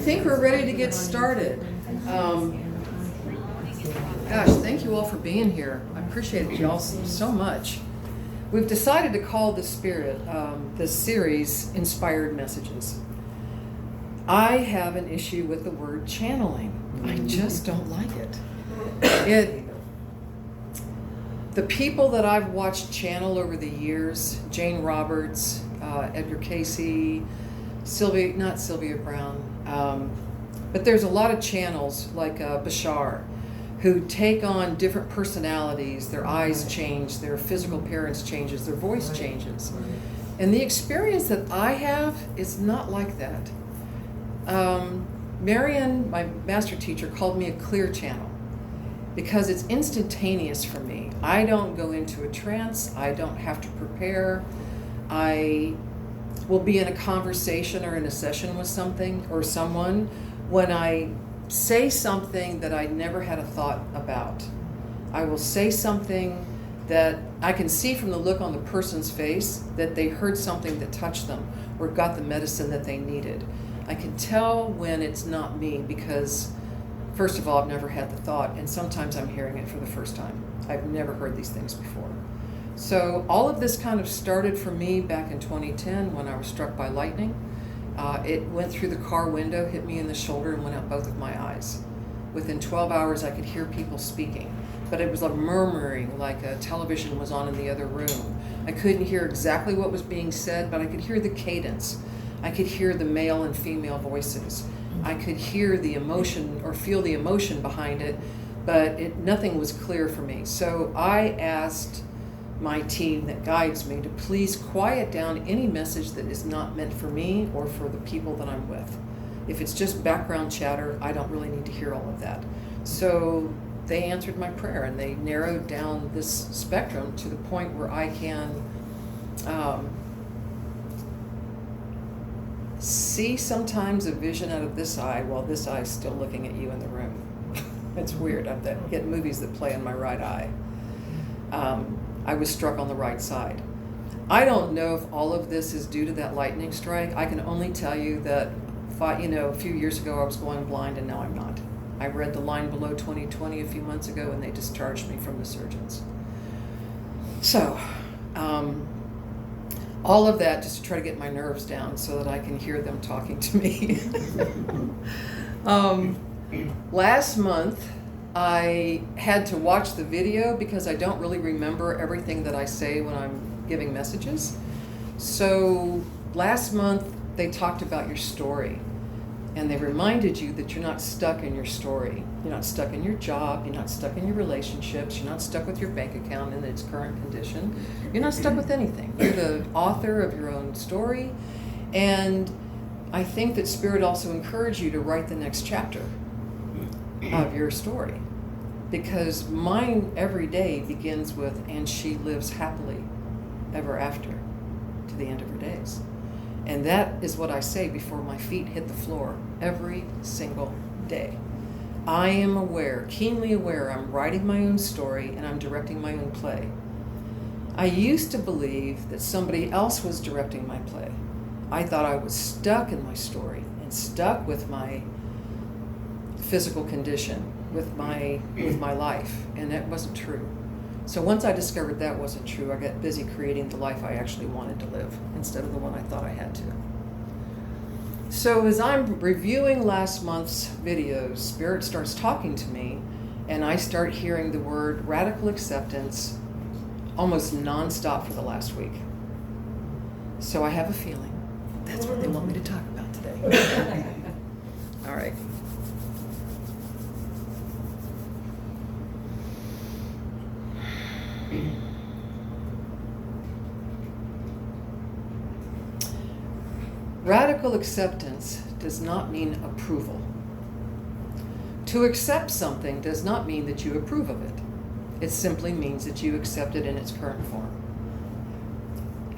think we're ready to get started. Gosh, thank you all for being here. I appreciate you all so much. We've decided to call this series Inspired Messages. I have an issue with the word channeling. I just don't like it. The people that I've watched channel over the years, Jane Roberts, Edgar Cayce, not Sylvia Brown, but there's a lot of channels like Bashar who take on different personalities. Their eyes change, their physical appearance changes, their voice changes. And the experience that I have is not like that. Marian, my master teacher, called me a clear channel because it's instantaneous for me. I don't go into a trance. I don't have to prepare. I will be in a conversation or in a session with something or someone when I say something that I never had a thought about. I will say something that I can see from the look on the person's face that they heard something that touched them or got the medicine that they needed. I can tell when it's not me because, first of all, I've never had the thought, and sometimes I'm hearing it for the first time. I've never heard these things before. So all of this kind of started for me back in 2010 when I was struck by lightning. It went through the car window, hit me in the shoulder, and went out both of my eyes. Within 12 hours, I could hear people speaking, but it was like murmuring, like a television was on in the other room. I couldn't hear exactly what was being said, but I could hear the cadence. I could hear the male and female voices. I could hear the emotion or feel the emotion behind it, but nothing was clear for me. So I asked my team that guides me to please quiet down any message that is not meant for me or for the people that I'm with. If it's just background chatter, I don't really need to hear all of that. So they answered my prayer and they narrowed down this spectrum to the point where I can see sometimes a vision out of this eye while this eye is still looking at you in the room. It's weird. I've hit movies that play in my right eye. I was struck on the right side. I don't know if all of this is due to that lightning strike. I can only tell you that a few years ago I was going blind and now I'm not. I read the line below 2020 a few months ago and they discharged me from the surgeons. So, all of that just to try to get my nerves down so that I can hear them talking to me. Last month, I had to watch the video because I don't really remember everything that I say when I'm giving messages. So last month, they talked about your story. And they reminded you that you're not stuck in your story. You're not stuck in your job. You're not stuck in your relationships. You're not stuck with your bank account in its current condition. You're not stuck with anything. You're the author of your own story. And I think that Spirit also encouraged you to write the next chapter of your story. Because mine every day begins with, and she lives happily ever after to the end of her days. And that is what I say before my feet hit the floor every single day. I am aware, keenly aware, I'm writing my own story and I'm directing my own play. I used to believe that somebody else was directing my play. I thought I was stuck in my story and stuck with my physical condition, with my life, and that wasn't true. So once I discovered that wasn't true, I got busy creating the life I actually wanted to live instead of the one I thought I had to. So as I'm reviewing last month's videos, Spirit starts talking to me, and I start hearing the word radical acceptance almost nonstop for the last week. So I have a feeling that's what they want me to talk about today. All right. Radical acceptance does not mean approval. To accept something does not mean that you approve of it. It simply means that you accept it in its current form.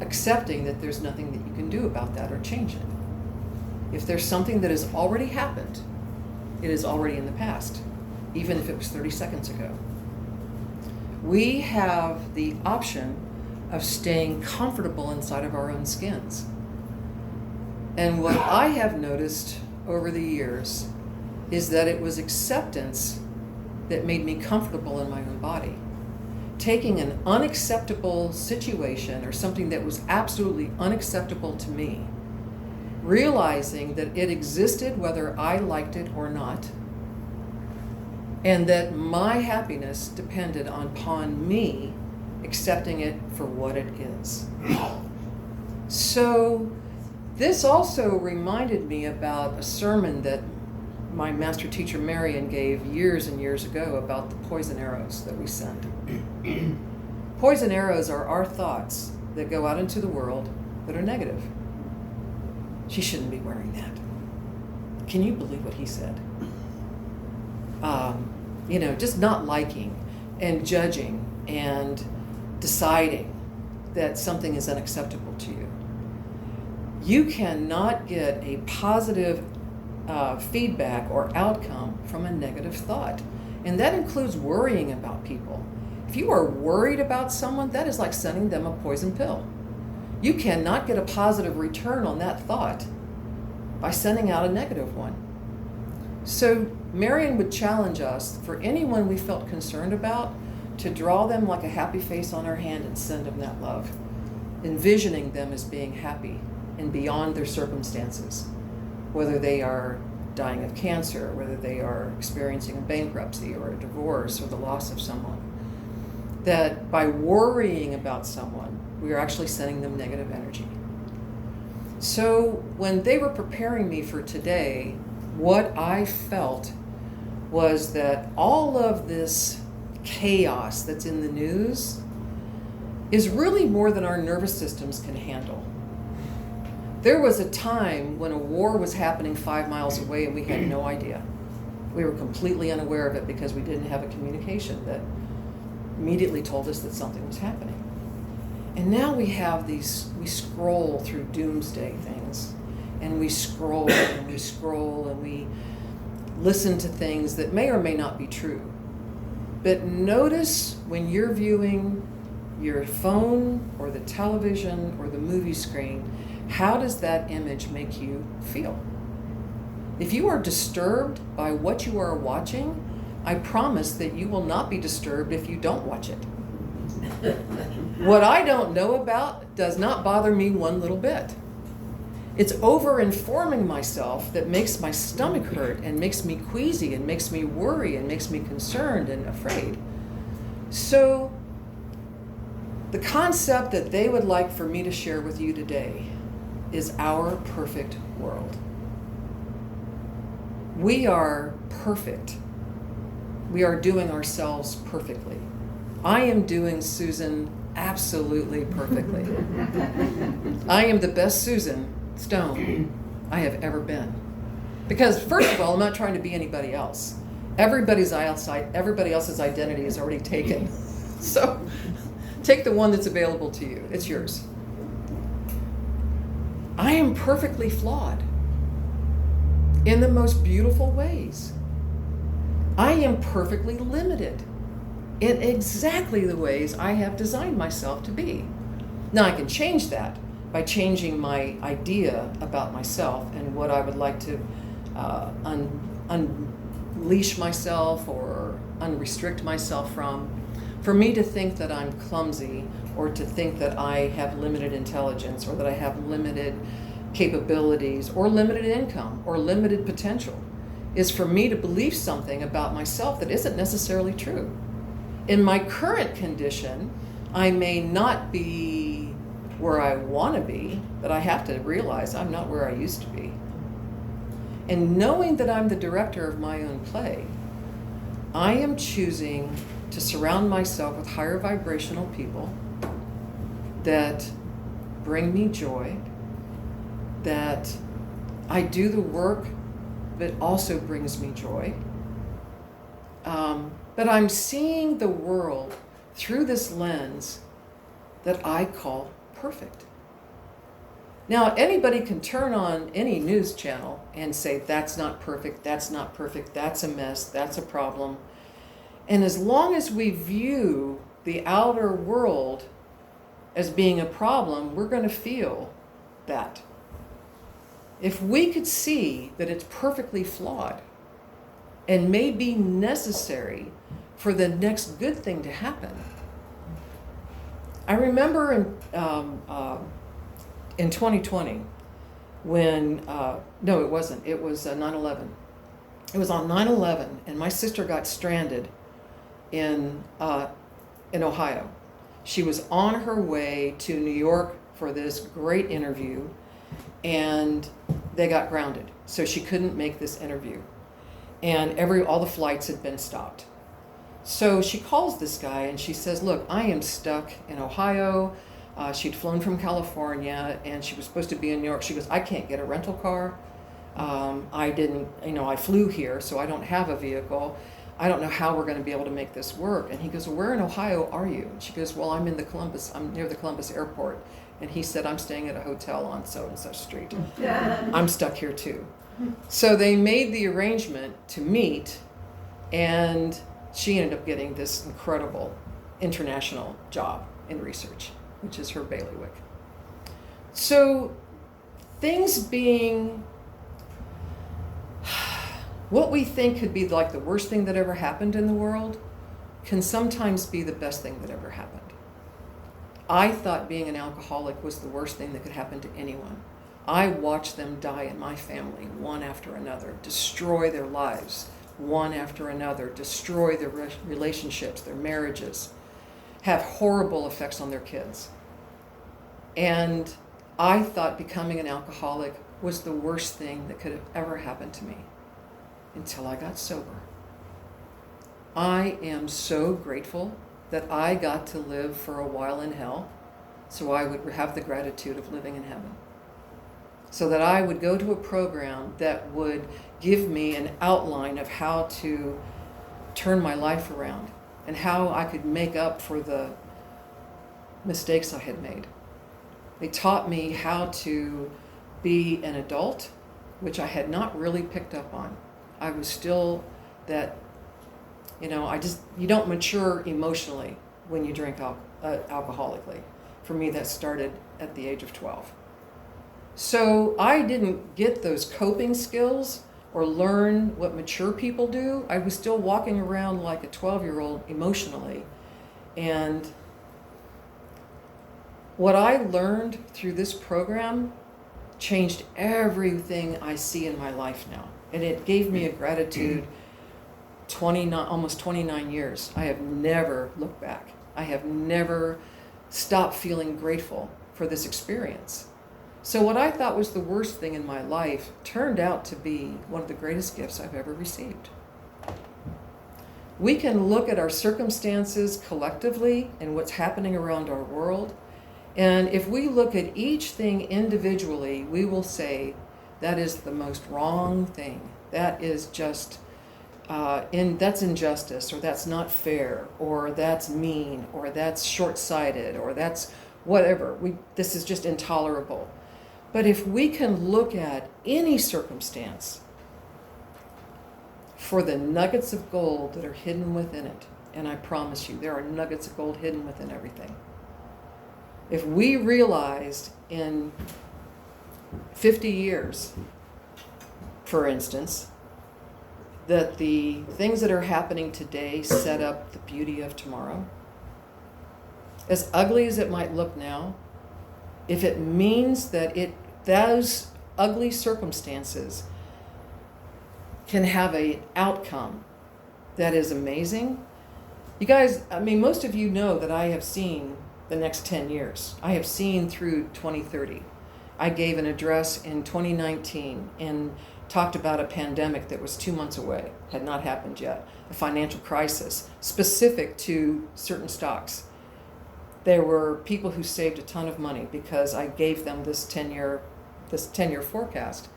Accepting that there's nothing that you can do about that or change it. If there's something that has already happened, it is already in the past, even if it was 30 seconds ago. We have the option of staying comfortable inside of our own skins. And what I have noticed over the years is that it was acceptance that made me comfortable in my own body. Taking an unacceptable situation or something that was absolutely unacceptable to me, realizing that it existed whether I liked it or not, and that my happiness depended upon me accepting it for what it is. So this also reminded me about a sermon that my master teacher Marion gave years and years ago about the poison arrows that we send. Poison arrows are our thoughts that go out into the world that are negative. She shouldn't be wearing that. Can you believe what he said? Just not liking and judging and deciding that something is unacceptable to you. You cannot get a positive feedback or outcome from a negative thought. And that includes worrying about people. If you are worried about someone, that is like sending them a poison pill. You cannot get a positive return on that thought by sending out a negative one. So Marion would challenge us, for anyone we felt concerned about, to draw them like a happy face on our hand and send them that love, envisioning them as being happy and beyond their circumstances, whether they are dying of cancer, whether they are experiencing a bankruptcy or a divorce or the loss of someone. That by worrying about someone, we are actually sending them negative energy. So when they were preparing me for today, what I felt was that all of this chaos that's in the news is really more than our nervous systems can handle. There was a time when a war was happening 5 miles away and we had no idea. We were completely unaware of it because we didn't have a communication that immediately told us that something was happening. And now we have these, we scroll through doomsday things, and we scroll and we scroll and we listen to things that may or may not be true. But notice when you're viewing your phone or the television or the movie screen, how does that image make you feel? If you are disturbed by what you are watching, I promise that you will not be disturbed if you don't watch it. What I don't know about does not bother me one little bit. It's over-informing myself that makes my stomach hurt and makes me queasy and makes me worry and makes me concerned and afraid. So the concept that they would like for me to share with you today is our perfect world. We are perfect. We are doing ourselves perfectly. I am doing Susan absolutely perfectly. I am the best Susan Stone I have ever been. Because first of all, I'm not trying to be anybody else. Everybody else's identity is already taken. So take the one that's available to you. It's yours. I am perfectly flawed in the most beautiful ways. I am perfectly limited in exactly the ways I have designed myself to be. Now I can change that by changing my idea about myself and what I would like to unleash myself or unrestrict myself from. For me to think that I'm clumsy or to think that I have limited intelligence or that I have limited capabilities or limited income or limited potential is for me to believe something about myself that isn't necessarily true. In my current condition, I may not be where I want to be, but I have to realize I'm not where I used to be. And knowing that I'm the director of my own play, I am choosing to surround myself with higher vibrational people that bring me joy, that I do the work that also brings me joy. But I'm seeing the world through this lens that I call perfect. Now, anybody can turn on any news channel and say, that's not perfect, that's not perfect, that's a mess, that's a problem. And as long as we view the outer world as being a problem, we're going to feel that. if we could see that it's perfectly flawed and may be necessary for the next good thing to happen. I remember in 2020 when, no, it wasn't, it was 9/11. It was on 9/11, and my sister got stranded in Ohio. She was on her way to New York for this great interview, and they got grounded. So she couldn't make this interview. And all the flights had been stopped. So she calls this guy and she says, look, I am stuck in Ohio. She'd flown from California and she was supposed to be in New York. She goes, I can't get a rental car. I flew here, so I don't have a vehicle. I don't know how we're going to be able to make this work. And he goes, well, where in Ohio are you? And she goes, well, I'm near the Columbus airport. And he said, I'm staying at a hotel on so-and-such street. I'm stuck here too. So they made the arrangement to meet, and she ended up getting this incredible international job in research, which is her bailiwick. So things being what we think could be like the worst thing that ever happened in the world can sometimes be the best thing that ever happened. I thought being an alcoholic was the worst thing that could happen to anyone. I watched them die in my family, one after another, destroy their lives, one after another, destroy their relationships, their marriages, have horrible effects on their kids. And I thought becoming an alcoholic was the worst thing that could have ever happened to me until I got sober. I am so grateful that I got to live for a while in hell, so I would have the gratitude of living in heaven. So that I would go to a program that would give me an outline of how to turn my life around and how I could make up for the mistakes I had made. They taught me how to be an adult, which I had not really picked up on. I was still that, you don't mature emotionally when you drink alcoholically. For me, that started at the age of 12. So I didn't get those coping skills or learn what mature people do. I was still walking around like a 12-year-old emotionally. And what I learned through this program changed everything I see in my life now. And it gave me a gratitude 29 years. I have never looked back. I have never stopped feeling grateful for this experience. So what I thought was the worst thing in my life turned out to be one of the greatest gifts I've ever received. We can look at our circumstances collectively and what's happening around our world. And if we look at each thing individually, we will say that is the most wrong thing. That is just, that's injustice, or that's not fair, or that's mean, or that's short-sighted, or that's whatever. This is just intolerable. But if we can look at any circumstance for the nuggets of gold that are hidden within it, and I promise you, there are nuggets of gold hidden within everything. If we realized in 50 years, for instance, that the things that are happening today set up the beauty of tomorrow, as ugly as it might look now, if it means that those ugly circumstances can have an outcome that is amazing. You guys, most of you know that I have seen the next 10 years. I have seen through 2030. I gave an address in 2019 and talked about a pandemic that was 2 months away, had not happened yet, a financial crisis specific to certain stocks. There were people who saved a ton of money because I gave them this 10-year forecast.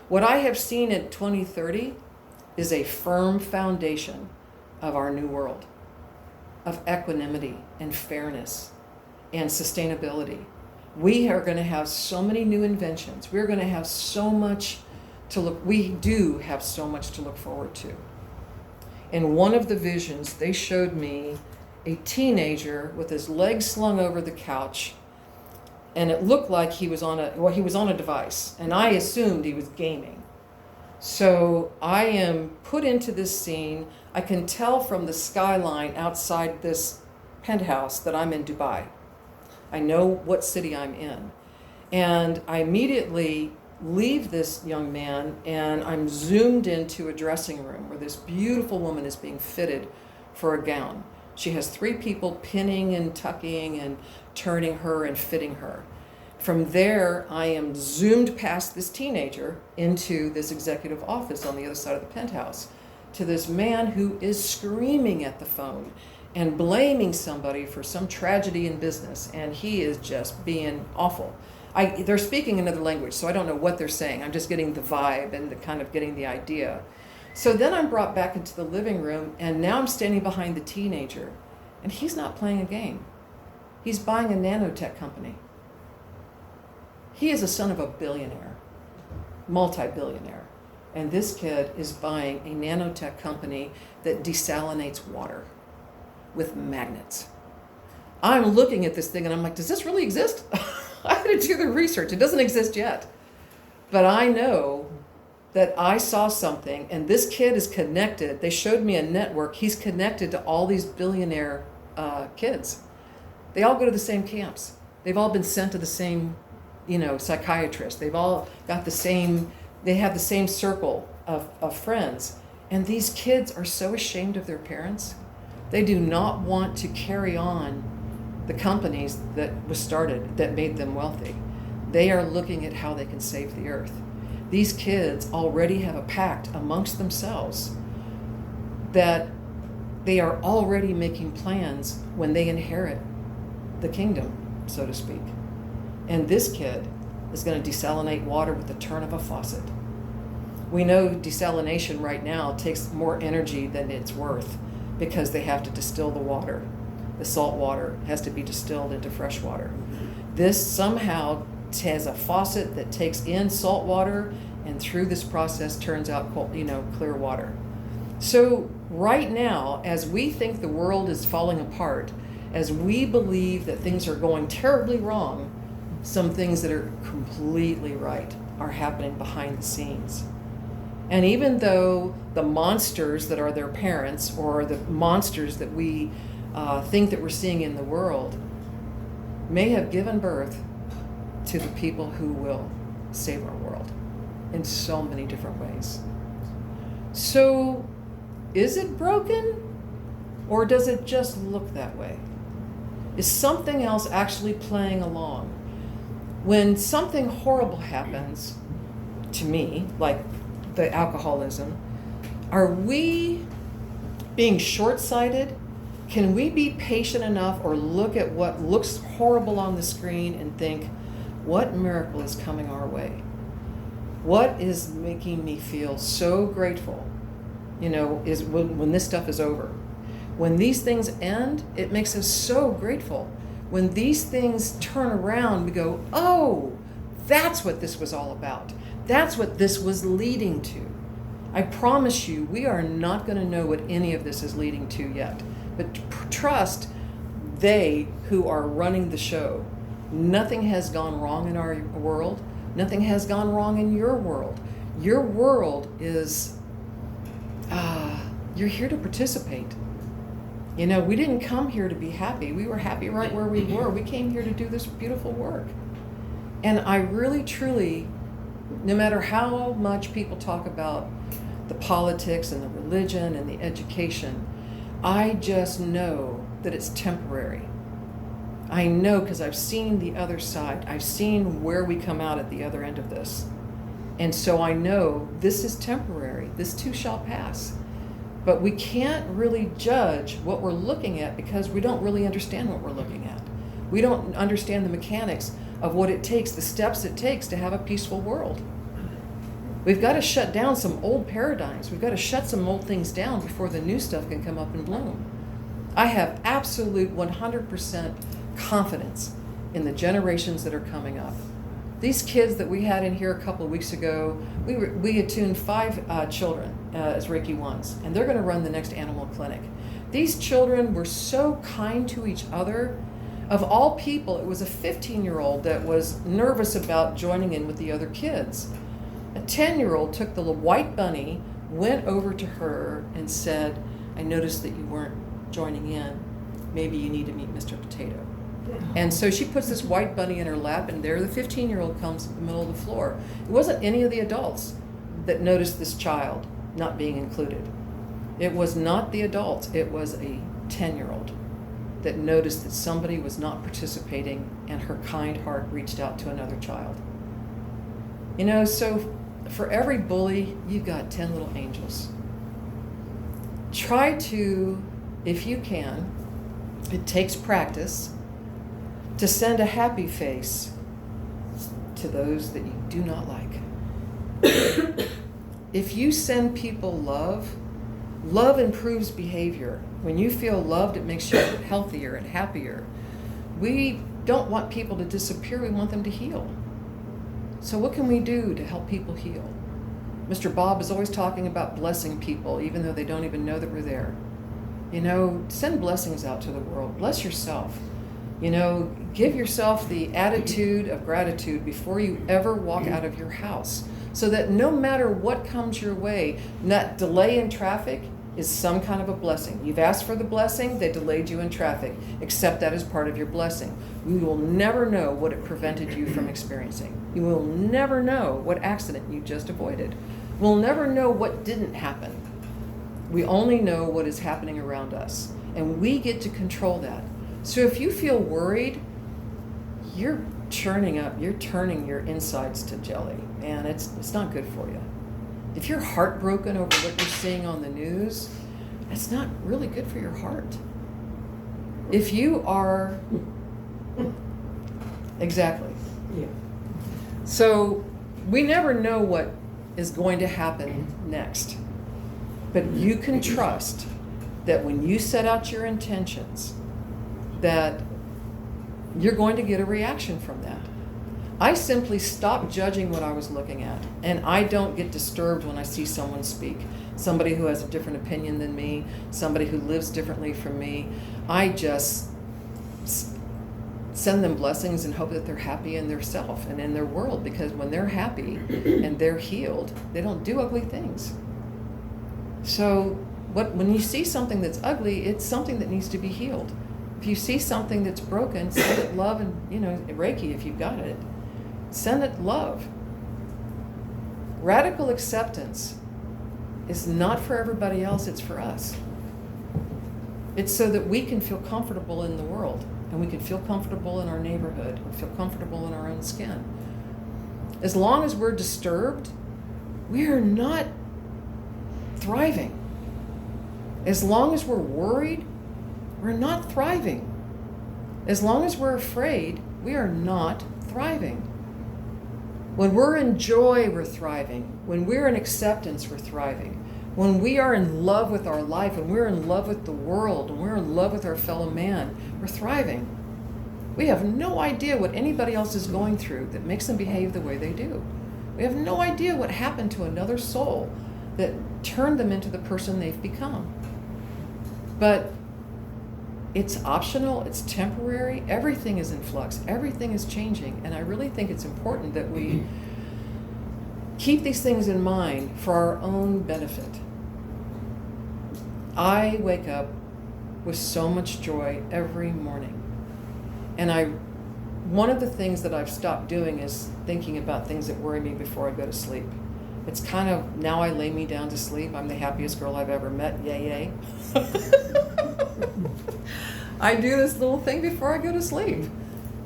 What I have seen in 2030 is a firm foundation of our new world, of equanimity and fairness and sustainability. We are going to have so many new inventions. We're going to have so much we do have so much to look forward to. In one of the visions, they showed me a teenager with his legs slung over the couch and it looked like he was on a device, and I assumed he was gaming. So I am put into this scene. I can tell from the skyline outside this penthouse that I'm in Dubai. I know what city I'm in. And I immediately leave this young man, and I'm zoomed into a dressing room where this beautiful woman is being fitted for a gown. She has 3 people pinning and tucking and turning her and fitting her. From there, I am zoomed past this teenager into this executive office on the other side of the penthouse to this man who is screaming at the phone and blaming somebody for some tragedy in business, and he is just being awful. They're speaking another language, so I don't know what they're saying. I'm just getting the vibe and kind of getting the idea. So then I'm brought back into the living room, and now I'm standing behind the teenager, and he's not playing a game. He's buying a nanotech company. He is a son of a billionaire, multi-billionaire, and this kid is buying a nanotech company that desalinates water with magnets. I'm looking at this thing and I'm like, does this really exist? I had to do the research. It doesn't exist yet. But I know that I saw something, and this kid is connected. They showed me a network. He's connected to all these billionaire kids. They all go to the same camps. They've all been sent to the same, psychiatrist. They've all got they have the same circle of friends. And these kids are so ashamed of their parents. They do not want to carry on the companies that was started, that made them wealthy. They are looking at how they can save the earth. These kids already have a pact amongst themselves that they are already making plans when they inherit the kingdom, so to speak. And this kid is going to desalinate water with the turn of a faucet. We know desalination right now takes more energy than it's worth because they have to distill the water. The salt water has to be distilled into fresh water. This somehow has a faucet that takes in salt water and through this process turns out clear water. So right now, as we think the world is falling apart, as we believe that things are going terribly wrong, some things that are completely right are happening behind the scenes. And even though the monsters that are their parents, or the monsters that we think that we're seeing in the world, may have given birth to the people who will save our world in so many different ways. So, is it broken, or does it just look that way? Is something else actually playing along? When something horrible happens to me, like the alcoholism, are we being short-sighted? Can we be patient enough or look at what looks horrible on the screen and think, what miracle is coming our way? What is making me feel so grateful, is when this stuff is over. When these things end, it makes us so grateful. When these things turn around, we go, oh, that's what this was all about. That's what this was leading to. I promise you, we are not going to know what any of this is leading to yet. But trust they who are running the show. Nothing has gone wrong in our world. Nothing has gone wrong in your world. Your world is, you're here to participate. We didn't come here to be happy. We were happy right where we were. We came here to do this beautiful work. And I really, truly, no matter how much people talk about the politics and the religion and the education, I just know that it's temporary. I know because I've seen the other side. I've seen where we come out at the other end of this. And so I know this is temporary. This too shall pass. But we can't really judge what we're looking at because we don't really understand what we're looking at. We don't understand the mechanics of what it takes, the steps it takes to have a peaceful world. We've got to shut down some old paradigms. We've got to shut some old things down before the new stuff can come up and bloom. I have absolute 100% confidence in the generations that are coming up. These kids that we had in here a couple of weeks ago, we attuned 5 children as Reiki 1s, and they're going to run the next animal clinic. These children were so kind to each other. Of all people, it was a 15-year-old that was nervous about joining in with the other kids. A 10-year-old took the little white bunny, went over to her and said, I noticed that you weren't joining in. Maybe you need to meet Mr. Potato. And so she puts this white bunny in her lap, and there the 15-year-old comes in the middle of the floor. It wasn't any of the adults that noticed this child not being included. It was not the adults. It was a 10-year-old that noticed that somebody was not participating, and her kind heart reached out to another child. You know, so for every bully, you've got 10 little angels. Try to, if you can, it takes practice, to send a happy face to those that you do not like. If you send people love, love improves behavior. When you feel loved, it makes you healthier and happier. We don't want people to disappear, we want them to heal. So what can we do to help people heal? Mr. Bob is always talking about blessing people, even though they don't even know that we're there. You know, send blessings out to the world. Bless yourself. You know, give yourself the attitude of gratitude before you ever walk out of your house, so that no matter what comes your way, that delay in traffic is some kind of a blessing. You've asked for the blessing, they delayed you in traffic. Accept that as part of your blessing. We will never know what it prevented you from experiencing. You will never know what accident you just avoided. We'll never know what didn't happen. We only know what is happening around us, and we get to control that. So if you feel worried, you're churning up, you're turning your insides to jelly, and it's not good for you. If you're heartbroken over what you're seeing on the news, it's not really good for your heart. If you are, exactly. Yeah. So we never know what is going to happen next, but you can trust that when you set out your intentions, that you're going to get a reaction from that. I simply stopped judging what I was looking at, and I don't get disturbed when I see someone speak. Somebody who has a different opinion than me, somebody who lives differently from me. I just send them blessings and hope that they're happy in their self and in their world, because when they're happy and they're healed, they don't do ugly things. So when you see something that's ugly, it's something that needs to be healed. If you see something that's broken, send it love, and Reiki if you've got it. Send it love. Radical acceptance is not for everybody else, it's for us. It's so that we can feel comfortable in the world, and we can feel comfortable in our neighborhood, and feel comfortable in our own skin. As long as we're disturbed, we are not thriving. As long as we're worried, we're not thriving. As long as we're afraid, we are not thriving. When we're in joy, we're thriving. When we're in acceptance, we're thriving. When we are in love with our life, when we're in love with the world, when we're in love with our fellow man, we're thriving. We have no idea what anybody else is going through that makes them behave the way they do. We have no idea what happened to another soul that turned them into the person they've become. But it's optional, it's temporary, everything is in flux, everything is changing, and I really think it's important that we keep these things in mind for our own benefit. I wake up with so much joy every morning, and one of the things that I've stopped doing is thinking about things that worry me before I go to sleep. It's kind of, now I lay me down to sleep, I'm the happiest girl I've ever met, yay. I do this little thing before I go to sleep.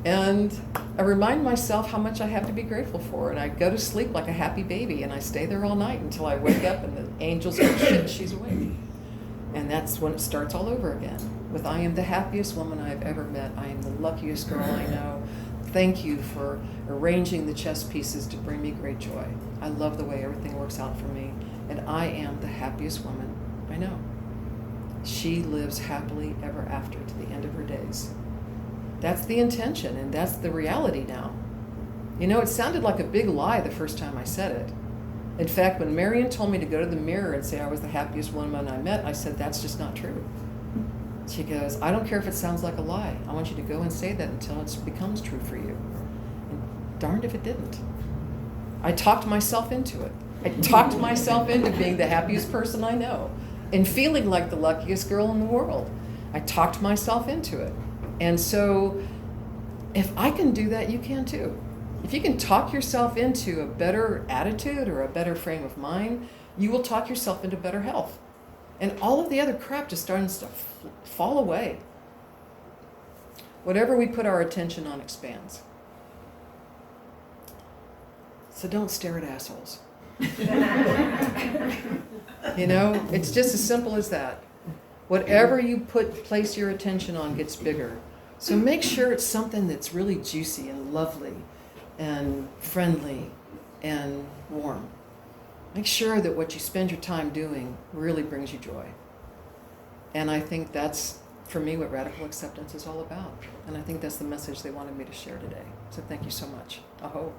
And I remind myself how much I have to be grateful for. And I go to sleep like a happy baby, and I stay there all night until I wake up and the angels go, shit, she's awake. And that's when it starts all over again. With I am the happiest woman I've ever met. I am the luckiest girl I know. Thank you for arranging the chess pieces to bring me great joy. I love the way everything works out for me. And I am the happiest woman I know. She lives happily ever after to the end of her days. That's the intention, and that's the reality now. It sounded like a big lie the first time I said it. In fact, when Marion told me to go to the mirror and say I was the happiest woman I met, I said, that's just not true. She goes, I don't care if it sounds like a lie. I want you to go and say that until it becomes true for you. And darned if it didn't. I talked myself into it. I talked myself into being the happiest person I know and feeling like the luckiest girl in the world. I talked myself into it. And so if I can do that, you can too. If you can talk yourself into a better attitude or a better frame of mind, you will talk yourself into better health. And all of the other crap just starts to fall away. Whatever we put our attention on expands. So don't stare at assholes. You know, it's just as simple as that. Whatever you place your attention on gets bigger. So make sure it's something that's really juicy and lovely and friendly and warm. Make sure that what you spend your time doing really brings you joy. And I think that's, for me, what radical acceptance is all about. And I think that's the message they wanted me to share today. So thank you so much. Aho.